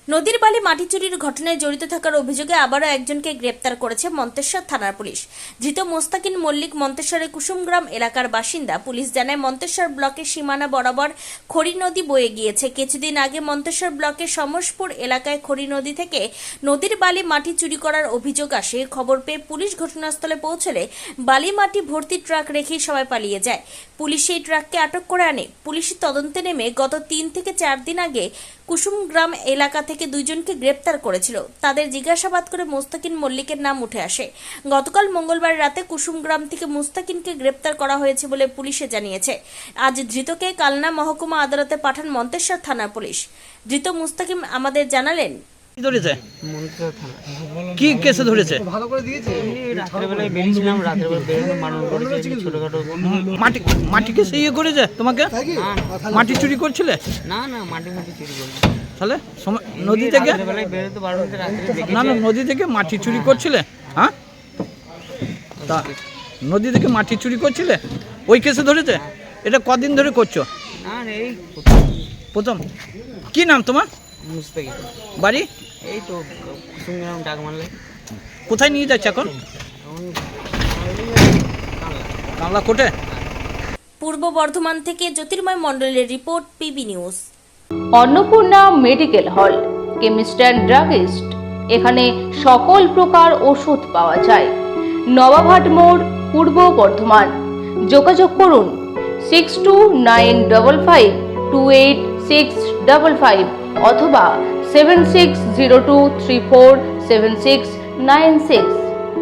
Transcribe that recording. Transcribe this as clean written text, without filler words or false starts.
নদীর বালি মাটি চুরির ঘটনায় জড়িত থাকার অভিযোগে আবারও একজনকে গ্রেপ্তার করেছে মন্তেশ্বর থানার পুলিশ। ধৃত মোস্তাকিন মল্লিক মন্তেশ্বরের কুসুমগ্রাম এলাকার বাসিন্দা। পুলিশ জানায়, মন্তেশ্বর ব্লকের সীমানা বরাবর খড়ি নদী বয়ে গিয়েছে। কিছুদিন আগে মন্তেশ্বর ব্লকের সমসপুর এলাকায় খড়ি নদী থেকে নদীর বালি মাটি চুরি করার অভিযোগ আসে। খবর পেয়ে পুলিশ ঘটনাস্থলে পৌঁছলে বালি মাটি ভর্তি ট্রাক রেখেই সবাই পালিয়ে যায়। পুলিশ সেই ট্রাককে আটক করে আনে। পুলিশের তদন্তে নেমে গত 3 থেকে 4 দিন আগে কুসুমগ্রাম এলাকা থেকে দুইজনকে গ্রেপ্তার করেছিল। তাদের জিজ্ঞাসাবাদ করে মোস্তাকিন মল্লিকের নাম উঠে আসে। গতকাল মঙ্গলবার রাতে কুসুমগ্রাম থেকে মোস্তাকিনকে গ্রেপ্তার করা হয়েছে বলে পুলিশে জানিয়েছে। আজ ধৃতকে কালনা মহকুমা আদালতে পাঠান মন্তেশ্বর থানার পুলিশ। ধৃত মোস্তাকিন আমাদের জানালেন, ধরেছে কি কেসে ধরেছে? রাত্রেবেলায় বেরিয়েছিলাম, রাত্রেবেলা বেরোনো মানুষ করেছে ছোটখাটো মাটি মাটি কেসে ইয়ে করেছে তোমাকে? মাটি চুরি করছিলে? না না মাটি চুরি করছি। তাহলে নদী থেকে রাত্রেবেলায় বেরোতে পারবো রাত্রে না না নদী থেকে মাটি চুরি করছিলে? হ্যাঁ, তা নদী থেকে মাটি চুরি করছিলে, ওই কেসে ধরেছে? এটা কদিন ধরে করছো? না এই প্রথম। কি নাম তোমার? মুস্তাকিন। বাড়ি? এই তো কুসুমগ্রাম ডাক মারলে। কোথায় নিয়ে যাচ্ছে এখন? এখন কামলা কোর্টে। পূর্ব বর্ধমান থেকে জ্যোতির্ময় মণ্ডলের report, PB news. Annapurna medical hall, chemist and druggist. এখানে সকল প্রকার ওষুধ পাওয়া যায়। নবাবহাট মোড়, পূর্ব বর্ধমান। যোগাযোগ করুন 6295528655 অথবা 7602347696।